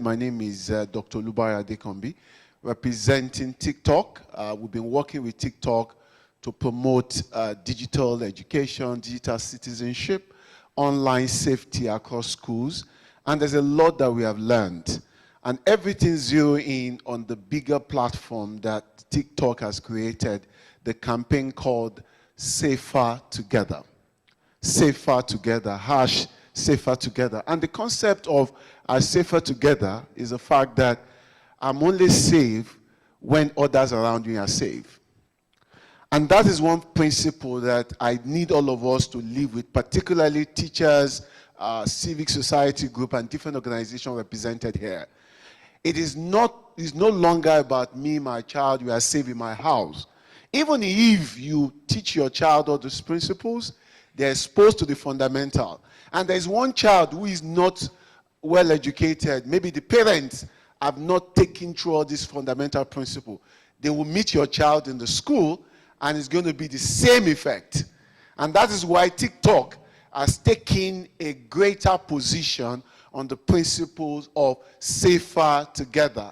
My name is Dr. Olubayo Adekanmbi, representing TikTok. We've been working with TikTok to promote digital education, digital citizenship, online safety across schools. And there's a lot that we have learned. And everything zeroing in on the bigger platform that TikTok has created, the campaign called Safer Together. Safer Together, #Safer Together. And the concept of Safer Together is the fact that I'm only safe when others around me are safe. And that is one principle that I need all of us to live with, particularly teachers, civic society group, and different organizations represented here. It's no longer about me, my child, you are safe in my house. Even if you teach your child all those principles, they're exposed to the fundamental. And there's one child who is not well educated. Maybe the parents have not taken through all this fundamental principle. They will meet your child in the school, and it's going to be the same effect. And that is why TikTok has taken a greater position on the principles of Safer Together,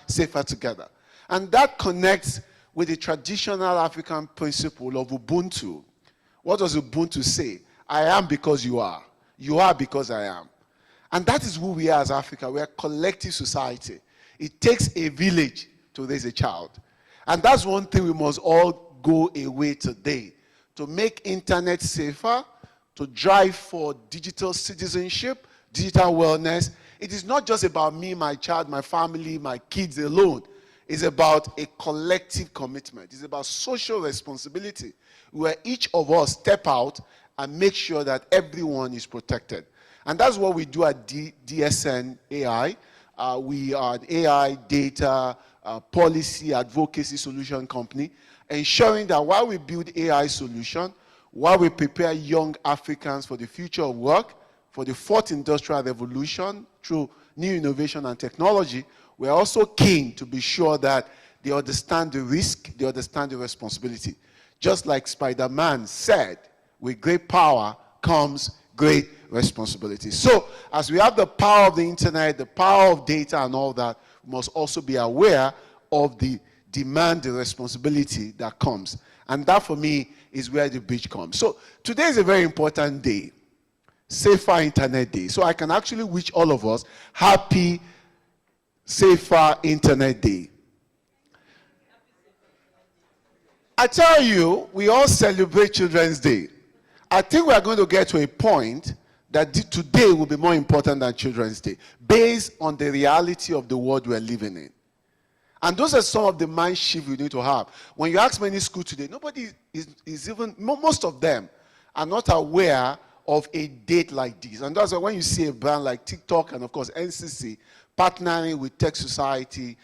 #Safer Together. And that connects with the traditional African principle of Ubuntu. What does Ubuntu say? I am because you are. You are because I am. And that is who we are as Africa. We are a collective society. It takes a village to raise a child. And that's one thing we must all go away today, to make internet safer, to drive for digital citizenship, digital wellness. It is not just about me, my child, my family, my kids alone. It's about a collective commitment. It's about social responsibility, where each of us step out and make sure that everyone is protected. And that's what we do at DSN AI. We are an AI data policy advocacy solution company, ensuring that while we build AI solution, while we prepare young Africans for the future of work, for the fourth industrial revolution through new innovation and technology, we're also keen to be sure that they understand the risk, they understand the responsibility. Just like Spider-Man said, with great power comes great responsibility. So, as we have the power of the internet, the power of data and all that, we must also be aware of the demand, the responsibility that comes. And that, for me, is where the bridge comes. So, today is a very important day, Safer Internet Day. So, I can actually wish all of us happy Safer Internet Day. I tell you, we all celebrate Children's Day. I think we are going to get to a point that today will be more important than Children's Day, based on the reality of the world we're living in. And those are some of the mind shift we need to have. When you ask many schools today, nobody is even, most of them are not aware of a date like this. And that's why when you see a brand like TikTok and, of course, NCC partnering with Tech Society,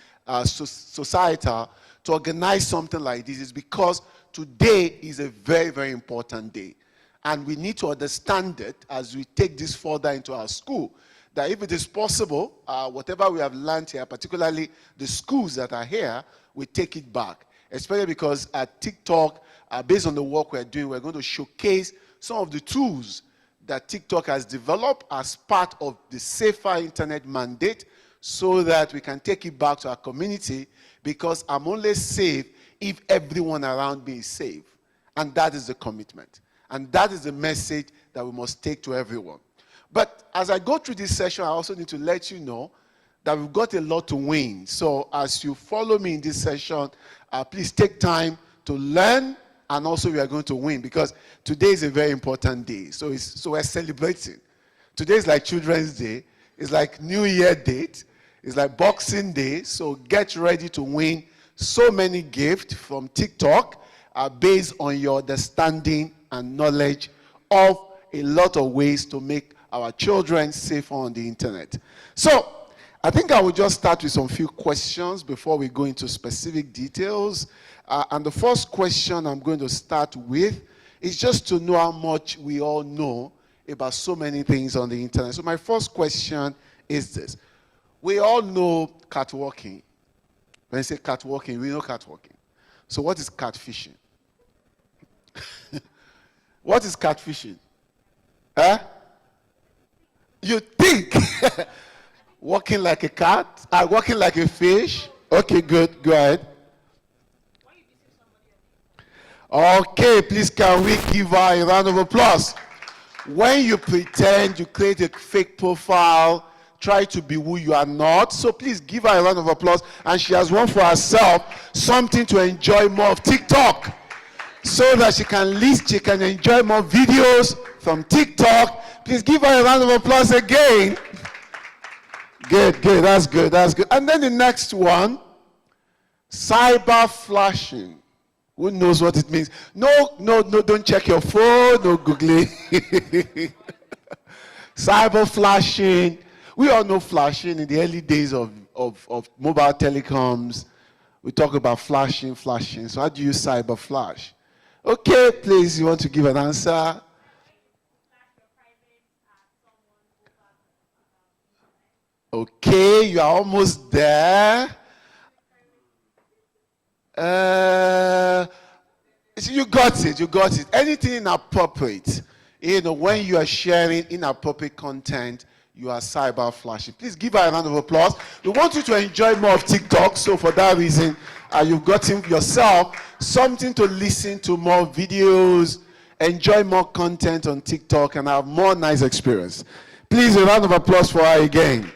Societal, to organize something like this, is because today is a very, very important day. And we need to understand it as we take this further into our school, that if it is possible, whatever we have learned here, particularly the schools that are here, we take it back. Especially because at TikTok, based on the work we're doing, we're going to showcase some of the tools that TikTok has developed as part of the Safer Internet mandate, so that we can take it back to our community, because I'm only safe if everyone around me is safe. And that is the commitment. And that is the message that we must take to everyone. But as I go through this session, I also need to let you know that we've got a lot to win. So as you follow me in this session, please take time to learn, and also we are going to win, because today is a very important day. So we're celebrating. Today is like Children's Day. It's like New Year date. It's like Boxing Day. So get ready to win so many gifts from TikTok based on your understanding and knowledge of a lot of ways to make our children safer on the internet. So I think I will just start with some few questions before we go into specific details. And the first question I'm going to start with is just to know how much we all know about so many things on the internet. So my first question is this. We all know catwalking. When I say catwalking, we know catwalking. So what is catfishing? What is catfishing? You think? Walking like a cat? Walking like a fish? Okay, good. Go ahead. Okay, please can we give her a round of applause? When you pretend, you create a fake profile, try to be who you are not. So please give her a round of applause. And she has won for herself something to enjoy more of TikTok, so that she can enjoy more videos from TikTok. Please give her a round of applause again. Good, that's good, that's good. And then the next one, cyber flashing. Who knows what it means? No, don't check your phone, no Googling. Cyber flashing. We all know flashing in the early days of mobile telecoms. We talk about flashing. So how do you use cyber flash? Okay, please, you want to give an answer? Okay, you are almost there. You got it. Anything inappropriate. When you are sharing inappropriate content, you are cyber flashing. Please give her a round of applause. We want you to enjoy more of TikTok, so for that reason, you've gotten yourself something to listen to, more videos, enjoy more content on TikTok, and have more nice experience. Please, a round of applause for her again.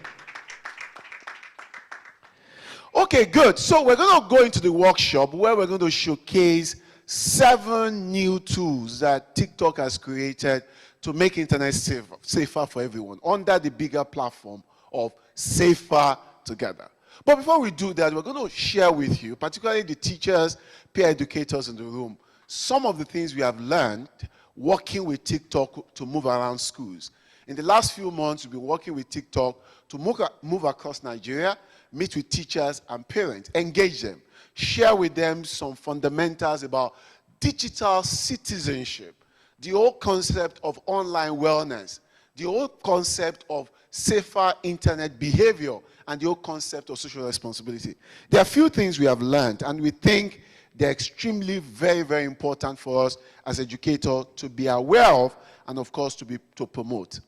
Okay, good. So we're going to go into the workshop where we're going to showcase 7 new tools that TikTok has created to make internet safer for everyone under the bigger platform of Safer Together. But before we do that, we're going to share with you, particularly the teachers, peer educators in the room, some of the things we have learned working with TikTok to move around schools. In the last few months, we've been working with TikTok to move across Nigeria, meet with teachers and parents, engage them, share with them some fundamentals about digital citizenship, the whole concept of online wellness, the whole concept of safer internet behavior, and the whole concept of social responsibility. There are a few things we have learned, and we think they're extremely very, very important for us as educators to be aware of and, of course, to promote.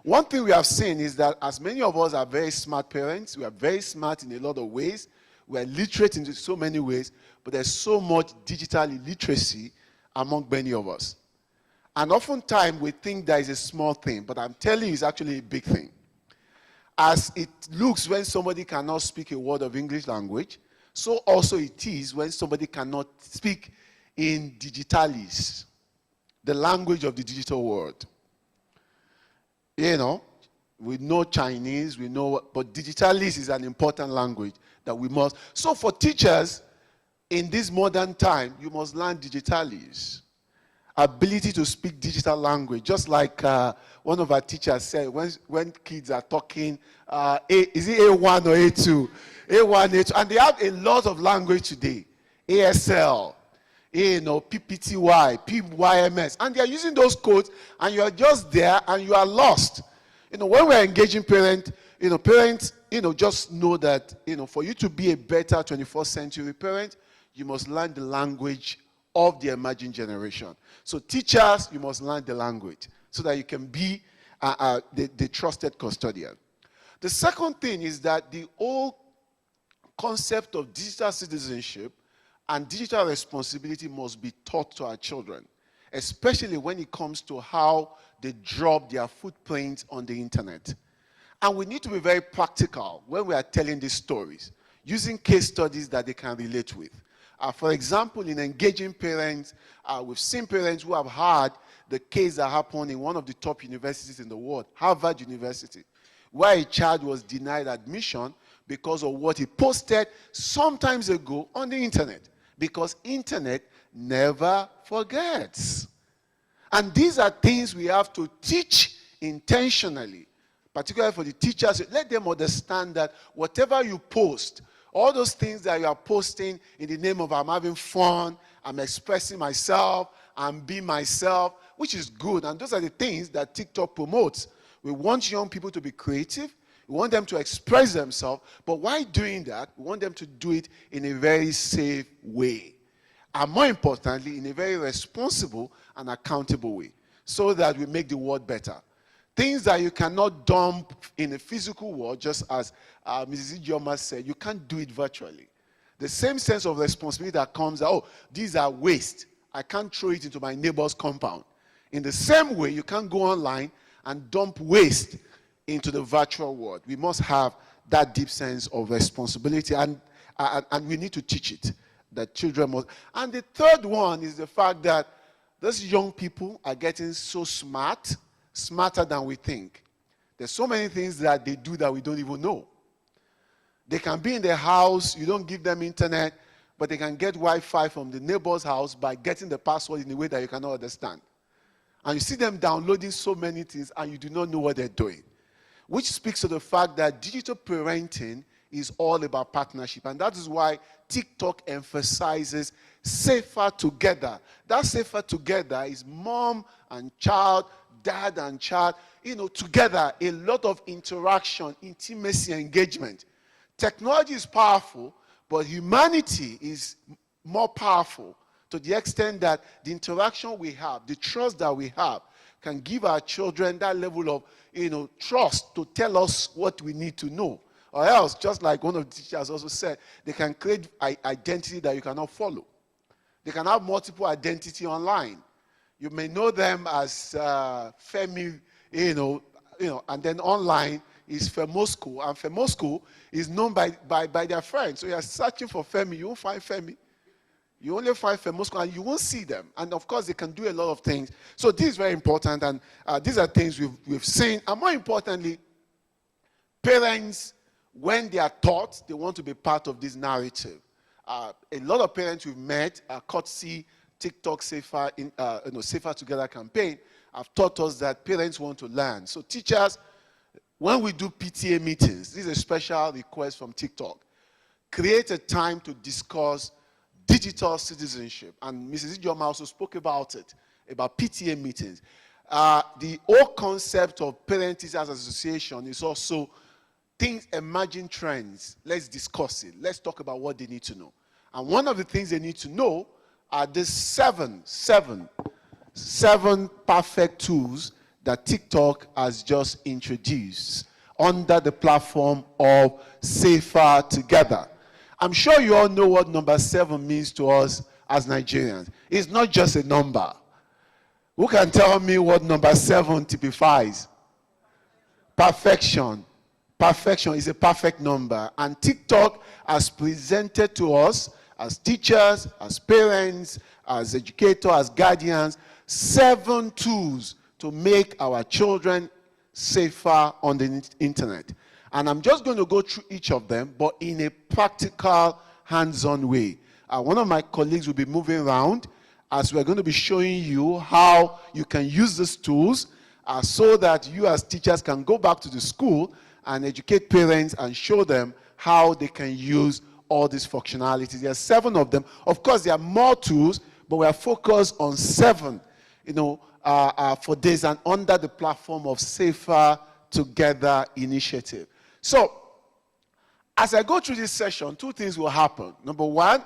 One thing we have seen is that as many of us are very smart parents, we are very smart in a lot of ways, we are literate in so many ways, but there's so much digital illiteracy among many of us. And oftentimes we think that is a small thing, but I'm telling you it's actually a big thing. As it looks when somebody cannot speak a word of English language, so also it is when somebody cannot speak in digitalis, the language of the digital world. We know Chinese, but digitalis is an important language that we must. So for teachers, in this modern time, you must learn digitalis. Ability to speak digital language, just like one of our teachers said, when kids are talking, is it A1 or A2? A1, A2, and they have a lot of language today. ASL, PPTY, PYMS, and they are using those codes, and you are just there, and you are lost. When we're engaging parents, just know that, for you to be a better 21st century parent, you must learn the language of the emerging generation. So teachers, you must learn the language so that you can be the trusted custodian. The second thing is that the whole concept of digital citizenship and digital responsibility must be taught to our children, especially when it comes to how they drop their footprints on the internet. And we need to be very practical when we are telling these stories, using case studies that they can relate with. For example, in engaging parents, we've seen parents who have had the case that happened in one of the top universities in the world, Harvard University, where a child was denied admission because of what he posted some time ago on the internet, because internet never forgets. And these are things we have to teach intentionally, particularly for the teachers. Let them understand that whatever you post, all those things that you are posting in the name of I'm having fun, I'm expressing myself, I'm being myself, which is good. And those are the things that TikTok promotes. We want young people to be creative. We want them to express themselves. But while doing that, we want them to do it in a very safe way. And more importantly, in a very responsible and accountable way, so that we make the world better. Things that you cannot dump in a physical world, just as Mrs. Ijeoma said, you can't do it virtually. The same sense of responsibility that comes, oh, these are waste. I can't throw it into my neighbor's compound. In the same way, you can't go online and dump waste into the virtual world. We must have that deep sense of responsibility, and we need to teach it. That children must. And the third one is the fact that those young people are getting so smart, smarter than we think. There's so many things that they do that we don't even know. They can be in their house, you don't give them internet, but they can get Wi-Fi from the neighbor's house by getting the password in a way that you cannot understand. And you see them downloading so many things and you do not know what they're doing. Which speaks to the fact that digital parenting is all about partnership. And that is why TikTok emphasizes safer together. That safer together is mom and child, dad and child, together, a lot of interaction, intimacy, engagement. Technology is powerful, but humanity is more powerful to the extent that the interaction we have, the trust that we have, can give our children that level of, trust to tell us what we need to know. Or else, just like one of the teachers also said, they can create identity that you cannot follow. They can have multiple identity online. You may know them as Femi, and then online is Femosco, and Femosco is known by their friends. So you're searching for Femi, you won't find Femi. You only find Femosco, and you won't see them. And of course, they can do a lot of things. So this is very important, and these are things we've seen. And more importantly, parents, when they are taught, they want to be part of this narrative. A lot of parents we've met, courtesy TikTok Safer Together campaign, have taught us that parents want to learn. So teachers, when we do PTA meetings, this is a special request from TikTok, create a time to discuss digital citizenship. And Mrs. Ijeoma also spoke about it, about PTA meetings. The whole concept of Parent Teachers Association is also things, emerging trends. Let's discuss it. Let's talk about what they need to know. And one of the things they need to know are the seven perfect tools that TikTok has just introduced under the platform of Safer Together. I'm sure you all know what number 7 means to us as Nigerians. It's not just a number. Who can tell me what number 7 typifies? Perfection. Perfection is a perfect number. And TikTok has presented to us as teachers, as parents, as educators, as guardians, 7 tools to make our children safer on the internet. And I'm just going to go through each of them, but in a practical, hands-on way. One of my colleagues will be moving around as we're going to be showing you how you can use these tools so that you as teachers can go back to the school and educate parents and show them how they can use all these functionalities. There are 7 of them. Of course, there are more tools, but we are focused on 7, for this and under the platform of Safer Together initiative. So, as I go through this session, 2 things will happen. Number 1,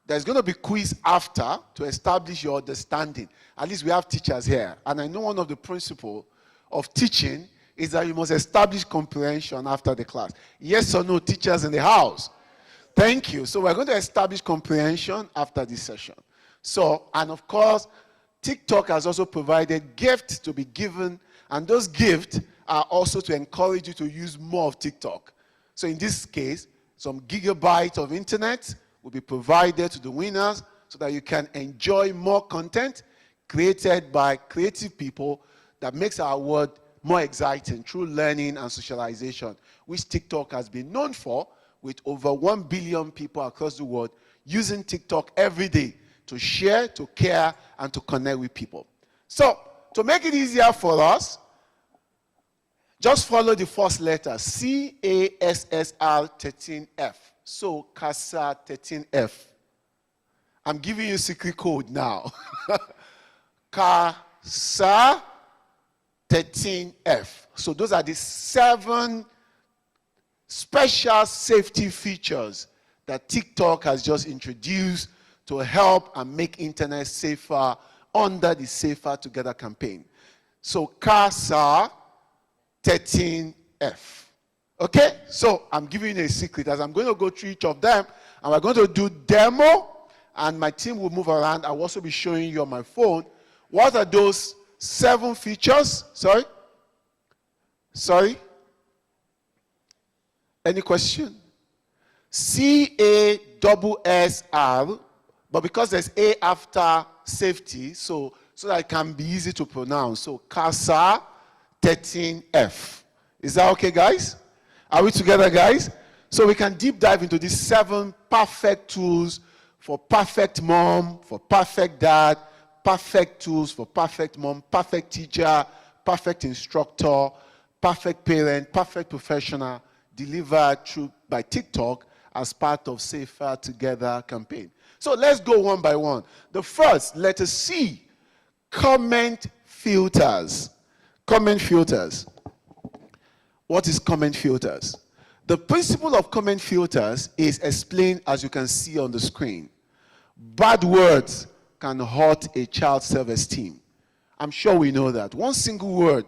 there's going to be quiz after to establish your understanding. At least we have teachers here. And I know one of the principles of teaching is that you must establish comprehension after the class. Yes or no, teachers in the house? Thank you. So we're going to establish comprehension after this session. So, and of course, TikTok has also provided gifts to be given, and those gifts are also to encourage you to use more of TikTok. So in this case, some gigabytes of internet will be provided to the winners so that you can enjoy more content created by creative people that makes our world more exciting through learning and socialization, which TikTok has been known for, with over 1 billion people across the world using TikTok every day to share, to care, and to connect with people. So, to make it easier for us, just follow the first letter, CASSR13F. So, CASSR 13F. I'm giving you a secret code now. CASSR 13F. So, those are the 7 special safety features that TikTok has just introduced to help and make internet safer under the Safer Together campaign. So CASSR 13F. Okay? So I'm giving you a secret as I'm going to go through each of them, and we're going to do demo, and my team will move around. I'll also be showing you on my phone what are those 7 features. Sorry? Any question? CASSR, but because there's A after safety, so that it can be easy to pronounce. So CASA 13F. Is that okay, guys? Are we together, guys? So we can deep dive into these 7 perfect tools for perfect mom, for perfect dad, perfect tools for perfect mom, perfect teacher, perfect instructor, perfect parent, perfect professional, delivered through by TikTok as part of Safer Together campaign. So let's go one by one. The first, letter C, comment filters. Comment filters. What is comment filters? The principle of comment filters is explained as you can see on the screen. Bad words can hurt a child's self-esteem. I'm sure we know that. One single word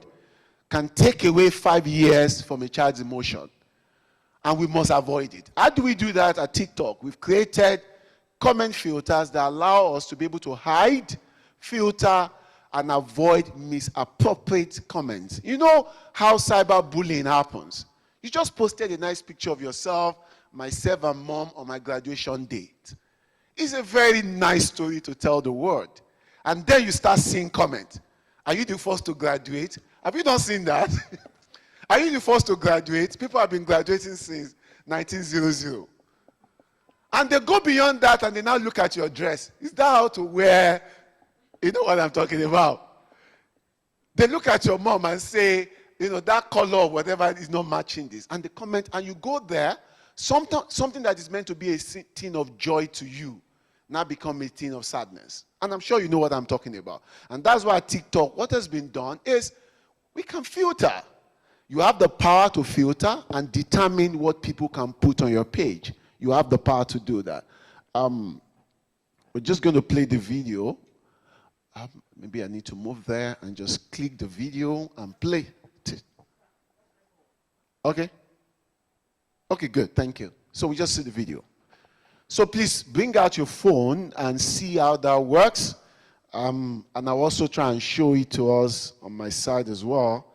can take away 5 years from a child's emotion, and we must avoid it. How do we do that at TikTok? We've created comment filters that allow us to be able to hide, filter, and avoid misappropriate comments. You know how cyberbullying happens. You just posted a nice picture of yourself, myself and mom on my graduation date. It's a very nice story to tell the world. And then you start seeing comments. Are you the first to graduate? Have you not seen that? Are you the first to graduate? People have been graduating since 1900. And they go beyond that and they now look at your dress. Is that how to wear? You know what I'm talking about? They look at your mom and say, you know, that color or whatever is not matching this. And they comment, and you go there, something that is meant to be a thing of joy to you now become a thing of sadness. And I'm sure you know what I'm talking about. And that's why TikTok, what has been done is we can filter. You have the power to filter and determine what people can put on your page. You have the power to do that. We're just going to play the video. Maybe I need to move there and just click the video and play it. Okay? Okay, good. Thank you. So we just see the video. So please bring out your phone and see how that works. And I'll also try and show it to us on my side as well.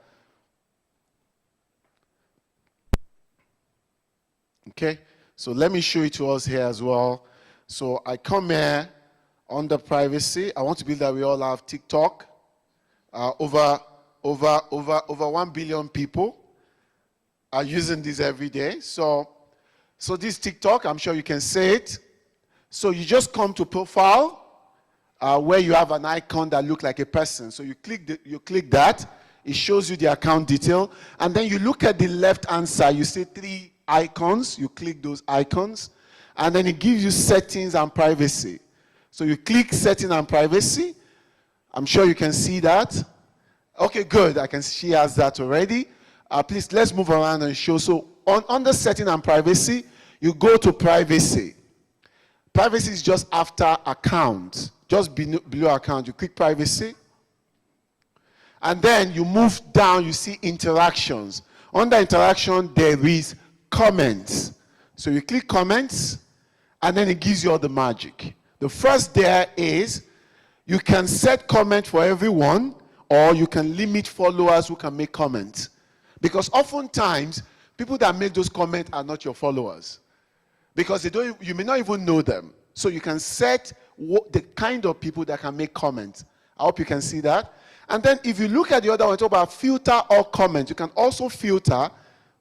Okay? So let me show it to us here as well. So I come here under privacy. I want to believe that we all have TikTok. Over 1 billion people are using this every day. So this TikTok, I'm sure you can see it. So you just come to profile where you have an icon that looks like a person. So you click that. It shows you the account detail. And then you look at the left-hand side. You see 3 icons. You click those icons. And then it gives you settings and privacy. So you click setting and privacy. I'm sure you can see that. Okay, good. I can see she has that already. Please, let's move around and show. So under setting and privacy, you go to privacy. Privacy is just after account. Just below account, you click privacy. And then you move down, you see interactions. Under interaction, there is comments. So you click comments, and then it gives you all the magic. The first there is you can set comment for everyone, or you can limit followers who can make comments. Because oftentimes, people that make those comments are not your followers. Because you may not even know them. So you can set the kind of people that can make comments. I hope you can see that. And then if you look at the other one, talk about filter or comment. You can also filter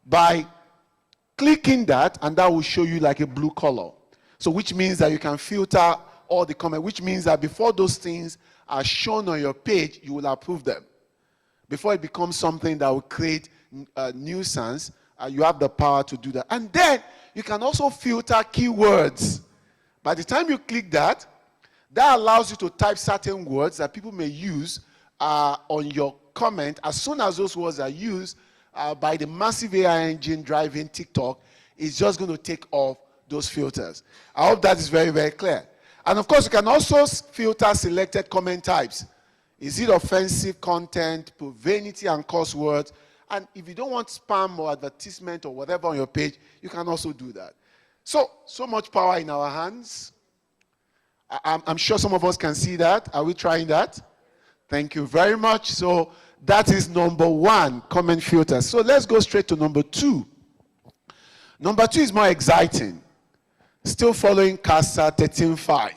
by clicking that, and that will show you like a blue color. So which means that you can filter all the comments, which means that before those things are shown on your page, you will approve them. Before it becomes something that will create a nuisance, you have the power to do that. And then you can also filter keywords. By the time you click that, that allows you to type certain words that people may use on your comment. As soon as those words are used by the massive AI engine driving TikTok, it's just going to take off those filters. I hope that is very, very clear. And of course, you can also filter selected comment types. Is it offensive content, profanity and curse words? And if you don't want spam or advertisement or whatever on your page, you can also do that. So much power in our hands. I'm sure some of us can see that. Are we trying that? Thank you very much. So that is number one, comment filter. So let's go straight to number two. Number two is more exciting. Still following CASA 13.5.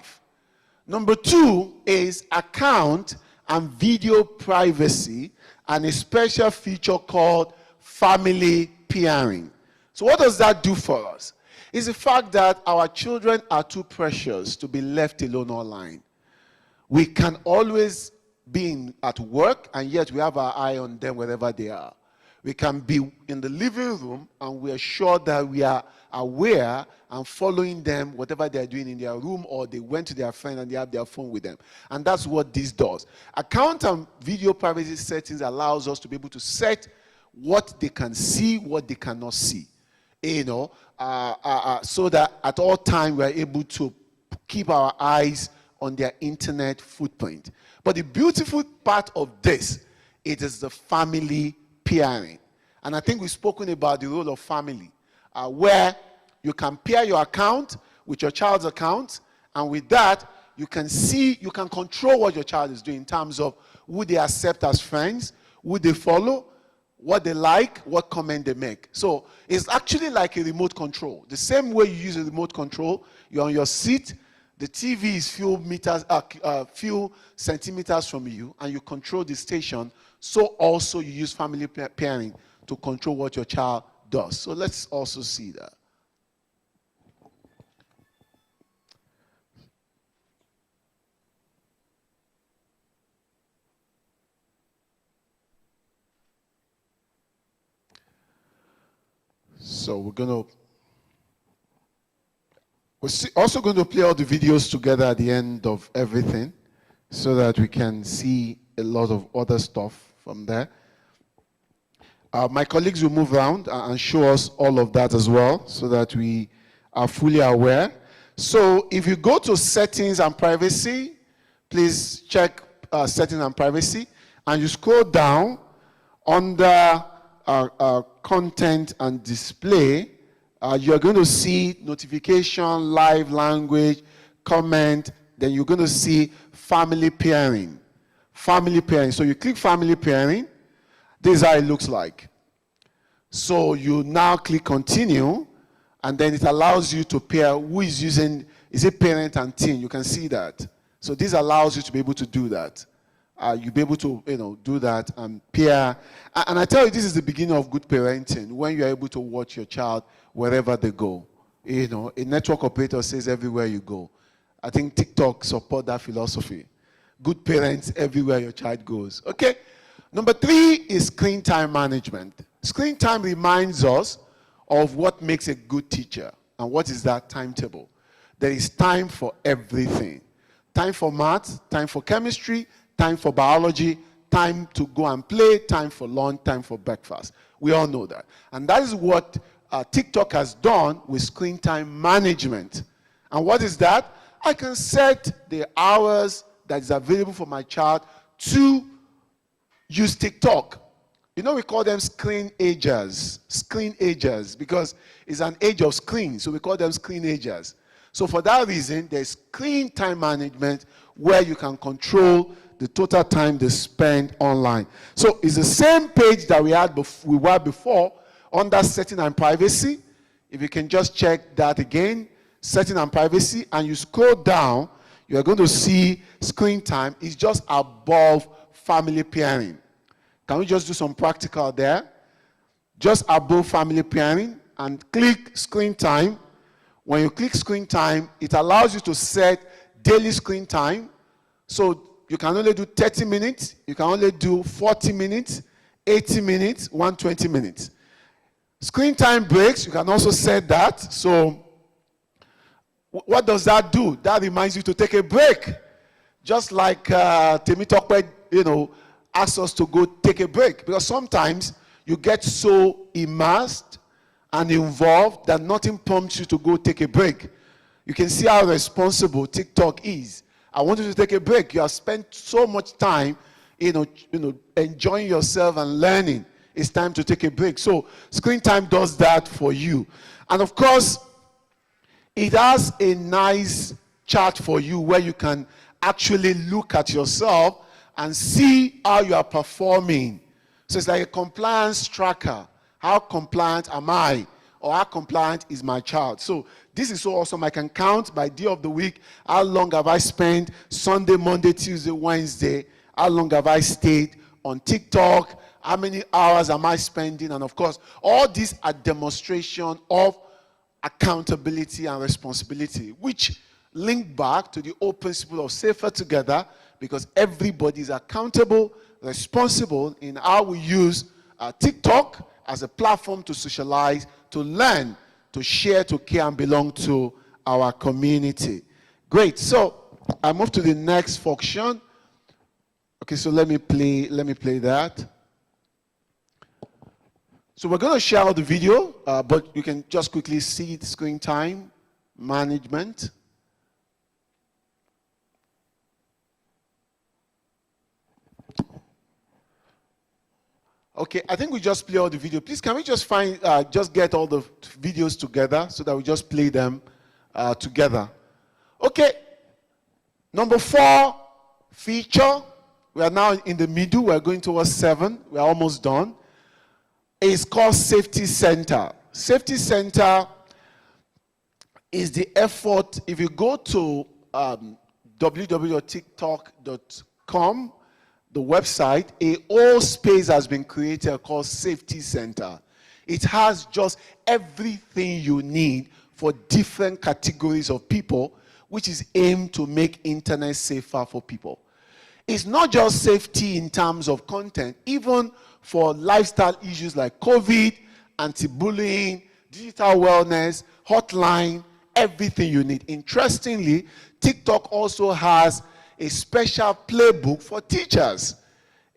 Number two is account and video privacy and a special feature called family peering. So what does that do for us? It's the fact that our children are too precious to be left alone online. We can always be at work, and yet we have our eye on them wherever they are. We can be in the living room, and we are sure that we are aware and following them, whatever they're doing in their room, or they went to their friend and they have their phone with them. And that's what this does. Account and video privacy settings allows us to be able to set what they can see, what they cannot see. So that at all times we are able to keep our eyes on their internet footprint. But the beautiful part of this, it is the family peering. And I think we've spoken about the role of family, where you can pair your account with your child's account, and with that, you can see, you can control what your child is doing in terms of who they accept as friends, who they follow, what they like, what comment they make. So it's actually like a remote control. The same way you use a remote control, you're on your seat, the TV is few centimeters from you, and you control the station. So also you use family pairing to control what your child does. So let's also see that. So we're also going to play all the videos together at the end of everything so that we can see a lot of other stuff from there. My colleagues will move around and show us all of that as well so that we are fully aware. So if you go to settings and privacy, please check settings and privacy, and you scroll down under content and display, you're going to see notification, live language, comment, then you're going to see family pairing. Family pairing. So you click family pairing. This is how it looks like. So you now click continue, and then it allows you to pair who is using, is it parent and teen? You can see that. So this allows you to be able to do that. You'll be able to, do that and pair. And I tell you, this is the beginning of good parenting, when you're able to watch your child wherever they go. A network operator says everywhere you go. I think TikTok support that philosophy. Good parents everywhere your child goes. Okay? Number three is screen time management. Screen time reminds us of what makes a good teacher. And what is that timetable? There is time for everything. Time for math, time for chemistry, time for biology, time to go and play, time for lunch, time for breakfast. We all know that. And that is what TikTok has done with screen time management. And what is that? I can set the hours that is available for my child to use TikTok. We call them screen agers, because it's an age of screen, so we call them screen agers. So for that reason, there's screen time management where you can control the total time they spend online. So it's the same page that we were before under setting and privacy. If you can just check that again, setting and privacy, and you scroll down, you're going to see screen time is just above family pairing. Can we just do some practical there? Just above family pairing, and click screen time. When you click screen time, it allows you to set daily screen time. So you can only do 30 minutes, you can only do 40 minutes, 80 minutes, 120 minutes. Screen time breaks, you can also set that. So what does that do? That reminds you to take a break. Just like Temitope, asks us to go take a break. Because sometimes you get so immersed and involved that nothing prompts you to go take a break. You can see how responsible TikTok is. I want you to take a break. You have spent so much time, enjoying yourself and learning. it's time to take a break. So screen time does that for you. And of course, it has a nice chart for you where you can actually look at yourself and see how you are performing. So it's like a compliance tracker. How compliant am I? Or how compliant is my child? So this is so awesome. I can count by day of the week. How long have I spent Sunday, Monday, Tuesday, Wednesday? How long have I stayed on TikTok? How many hours am I spending? And of course, all these are demonstration of accountability and responsibility, which link back to the whole principle of safer together, because everybody is accountable, responsible in how we use TikTok as a platform to socialize, to learn, to share, to care, and belong to our community. Great. So I move to the next function. Okay, so let me play that. So we're going to share out the video, but you can just quickly see the screen time management. Okay, I think we just play all the video. Please, can we just just get all the videos together so that we just play them together? Okay, number 4 feature. We are now in the middle. We're going towards 7. We're almost done. It's called Safety Center. Safety Center is the effort. If you go to www.tiktok.com, the website, a whole space has been created called Safety Center. It has just everything you need for different categories of people, which is aimed to make internet safer for people. It's not just safety in terms of content, even for lifestyle issues like COVID, anti-bullying, digital wellness, hotline, everything you need. Interestingly, TikTok also has a special playbook for teachers,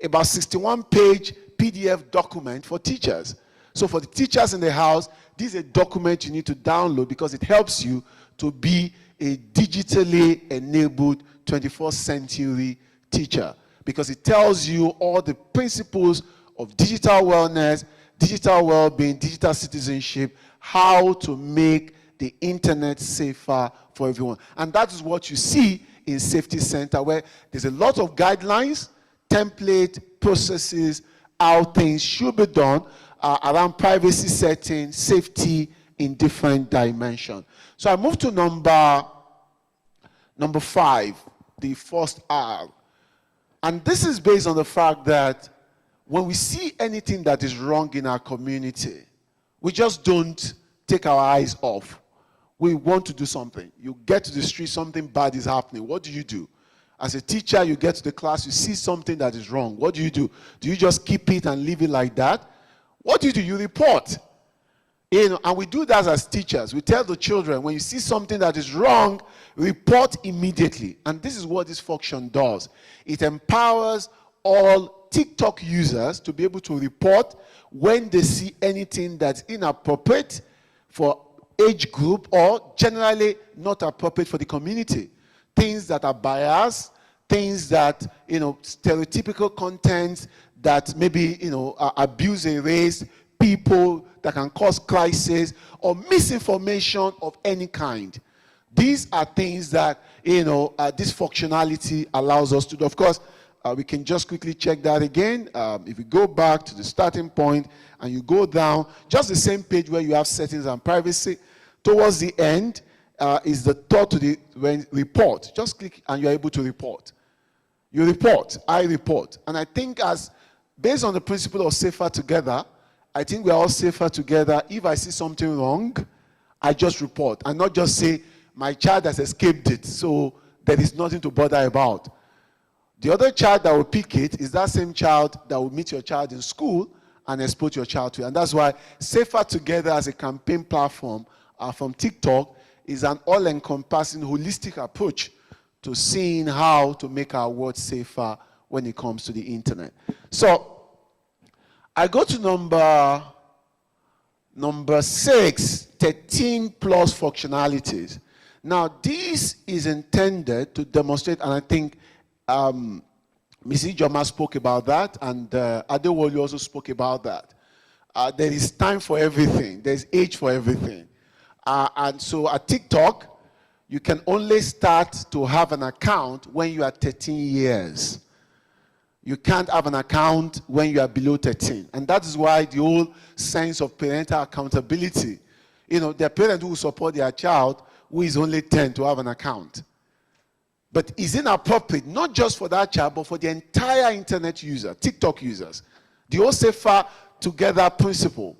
about 61-page PDF document for teachers. So for the teachers in the house, this is a document you need to download because it helps you to be a digitally enabled 21st century teacher, because it tells you all the principles of digital wellness, digital well-being, digital citizenship, how to make the internet safer for everyone. And that is what you see in Safety Center, where there's a lot of guidelines, template, processes, how things should be done around privacy settings, safety in different dimensions. So I move to number 5, the first R. And this is based on the fact that when we see anything that is wrong in our community, we just don't take our eyes off. We want to do something. You get to the street, something bad is happening. What do you do? As a teacher, you get to the class, you see something that is wrong. What do you do? Do you just keep it and leave it like that? What do? You report. You know, and we do that as teachers. We tell the children, when you see something that is wrong, report immediately. And this is what this function does. It empowers all TikTok users to be able to report when they see anything that's inappropriate for age group or generally not appropriate for the community. Things that are biased, things that, stereotypical content that maybe, abuse a race, people that can cause crisis, or misinformation of any kind. These are things that, this functionality allows us to do. Of course, we can just quickly check that again. If you go back to the starting point and you go down, just the same page where you have settings and privacy, towards the end is the thought to the report. Just click and you're able to report. You report, I report. And I think based on the principle of safer together, I think we're all safer together. If I see something wrong, I just report and not just say, my child has escaped it, so there is nothing to bother about. The other child that will pick it is that same child that will meet your child in school and expose your child to it. And that's why Safer Together as a campaign platform from TikTok is an all-encompassing, holistic approach to seeing how to make our world safer when it comes to the internet. So I go to number 6, 13 plus functionalities. Now, this is intended to demonstrate, and I think Mrs. Joma spoke about that, and Adewolu also spoke about that. There is time for everything. There's age for everything. And so at TikTok, you can only start to have an account when you are 13 years. You can't have an account when you are below 13. And that is why the whole sense of parental accountability, you know, there are parents who will support their child who is only 10 to have an account. But it's inappropriate, not just for that child, but for the entire internet user, TikTok users. The whole safer together principle.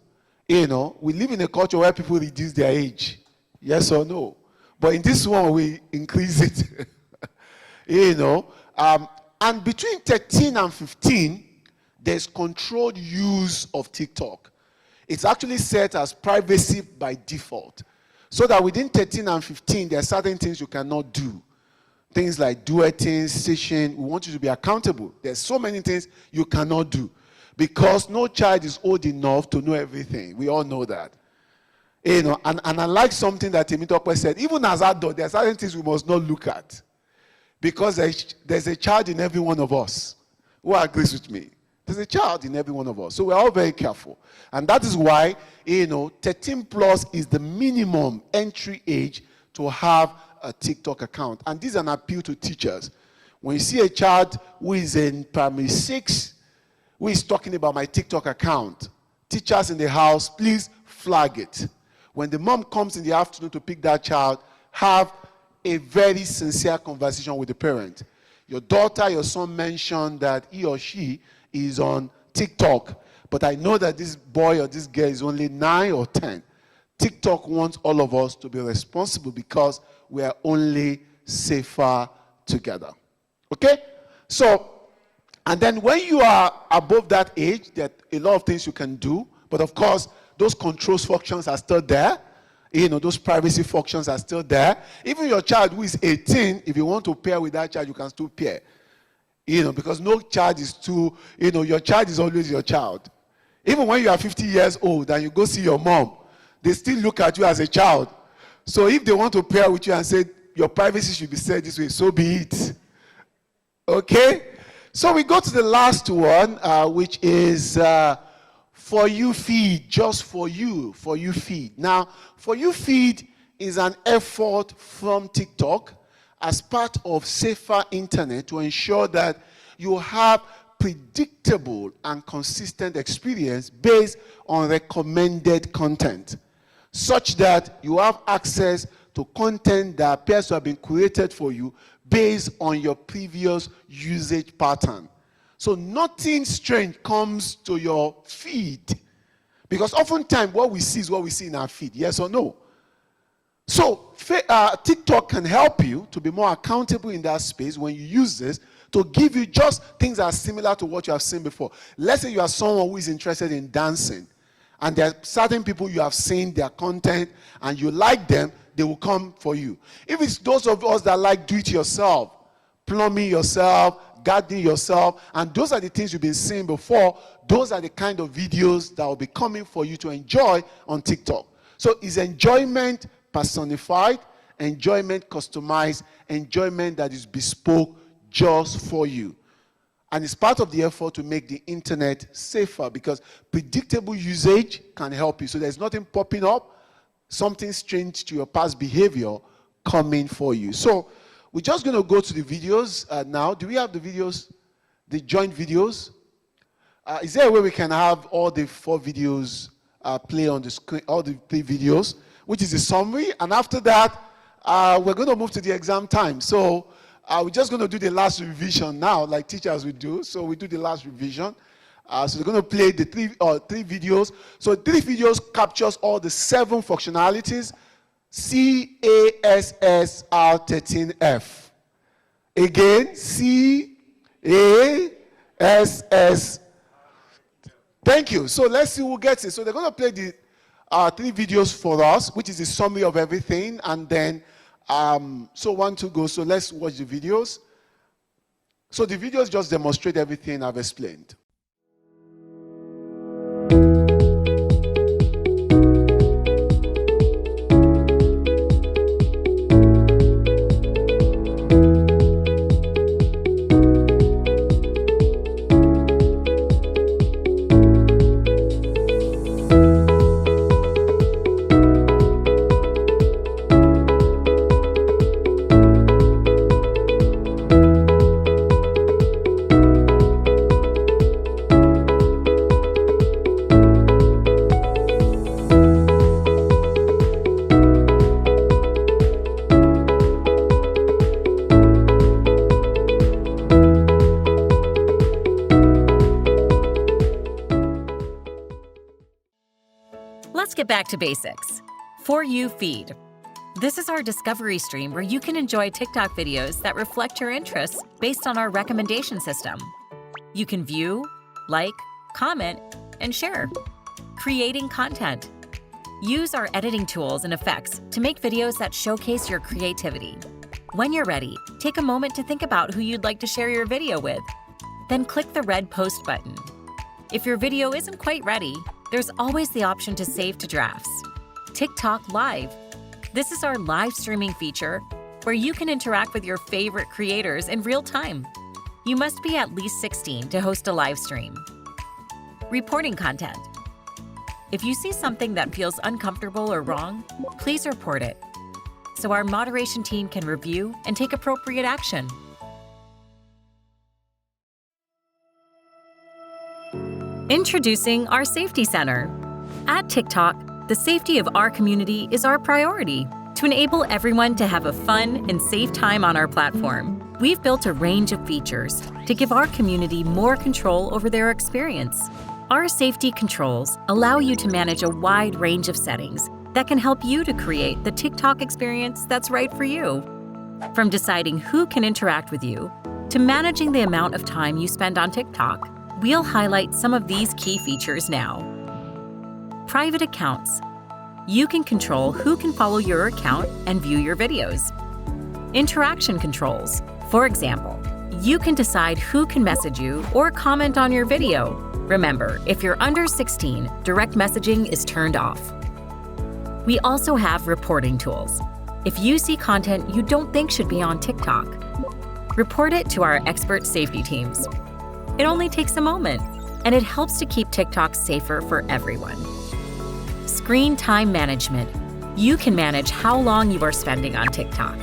You know, we live in a culture where people reduce their age. Yes or no? But in this one, we increase it. You know, and between 13 and 15, there's controlled use of TikTok. It's actually set as privacy by default. So that within 13 and 15, there are certain things you cannot do. Things like duetting, stitching, we want you to be accountable. There's so many things you cannot do. Because no child is old enough to know everything. We all know that. You know, and I like something that Temitope said, even as adults, there are certain things we must not look at. Because there's a child in every one of us. Who agrees with me? There's a child in every one of us. So we're all very careful. And that is why, you know, 13 plus is the minimum entry age to have a TikTok account. And this is an appeal to teachers. When you see a child who is in primary 6, who is talking about my TikTok account, teachers in the house, please flag it. When the mom comes in the afternoon to pick that child, have a very sincere conversation with the parent. Your daughter, your son mentioned that he or she is on TikTok, but I know that this boy or this girl is only 9 or 10. TikTok wants all of us to be responsible because we are only safer together. Okay? So, and then when you are above that age, there are a lot of things you can do, but of course, those controls functions are still there. You know, those privacy functions are still there. Even your child who is 18, if you want to pair with that child, you can still pair. You know, because no child is too, you know, your child is always your child. Even when you are 50 years old and you go see your mom, they still look at you as a child. So if they want to pair with you and say, your privacy should be set this way, so be it. Okay? So we go to the last one, which is For You Feed, just for you feed. Now, For You Feed is an effort from TikTok as part of safer internet to ensure that you have predictable and consistent experience based on recommended content, such that you have access to content that appears to have been created for you based on your previous usage pattern. So nothing strange comes to your feed. Because oftentimes what we see is what we see in our feed, yes or no? So TikTok can help you to be more accountable in that space when you use this to give you just things that are similar to what you have seen before. Let's say you are someone who is interested in dancing, and there are certain people you have seen their content and you like them, they will come for you. If it's those of us that like do-it-yourself, plumbing yourself, gardening yourself, and those are the things you've been seeing before, those are the kind of videos that will be coming for you to enjoy on TikTok. So it's enjoyment personified, enjoyment customized, enjoyment that is bespoke just for you. And it's part of the effort to make the internet safer, because predictable usage can help you. So there's nothing popping up, something strange to your past behavior coming for you. So we're just going to go to the videos now. Do we have the videos, the joint videos? Is there a way we can have all the 4 videos play on the screen, all the 3 videos, which is the summary? And after that, we're going to move to the exam time. So we're just going to do the last revision now, like teachers would do. So we do the last revision. So we're going to play the 3 videos. So 3 videos captures all the 7 functionalities. CASSR13F. Again, CASS. Thank you. So let's see who gets it. So they're going to play the 3 videos for us, which is the summary of everything. And then, so 1, 2, go. So let's watch the videos. So the videos just demonstrate everything I've explained. back to basics. For You feed. This is our discovery stream where you can enjoy TikTok videos that reflect your interests based on our recommendation system. You can view, like, comment, and share. Creating content. Use our editing tools and effects to make videos that showcase your creativity. When you're ready, take a moment to think about who you'd like to share your video with. Then click the red post button. If your video isn't quite ready, there's always the option to save to drafts. TikTok Live. This is our live streaming feature where you can interact with your favorite creators in real time. You must be at least 16 to host a live stream. Reporting content. If you see something that feels uncomfortable or wrong, please report it so our moderation team can review and take appropriate action. Introducing our Safety Center. At TikTok, the safety of our community is our priority. To enable everyone to have a fun and safe time on our platform, we've built a range of features to give our community more control over their experience. Our safety controls allow you to manage a wide range of settings that can help you to create the TikTok experience that's right for you. From deciding who can interact with you to managing the amount of time you spend on TikTok, we'll highlight some of these key features now. Private accounts. You can control who can follow your account and view your videos. Interaction controls. For example, you can decide who can message you or comment on your video. Remember, if you're under 16, direct messaging is turned off. We also have reporting tools. If you see content you don't think should be on TikTok, report it to our expert safety teams. It only takes a moment, and it helps to keep TikTok safer for everyone. Screen time management. You can manage how long you are spending on TikTok.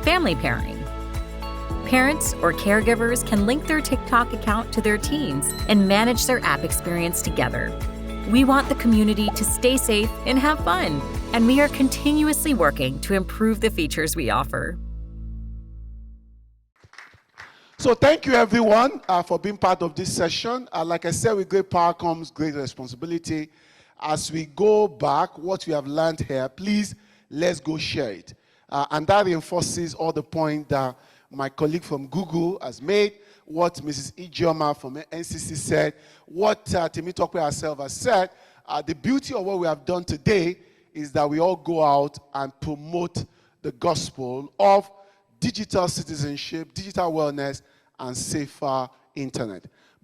Family pairing. Parents or caregivers can link their TikTok account to their teens and manage their app experience together. We want the community to stay safe and have fun, and we are continuously working to improve the features we offer. So thank you, everyone, for being part of this session. Like I said, with great power comes great responsibility. As we go back, what we have learned here, please, let's go share it. And that reinforces all the points that my colleague from Google has made, what Mrs. Ijoma from NCC said, what Temitope herself has said. The beauty of what we have done today is that we all go out and promote the gospel of digital citizenship, digital wellness, and safer internet.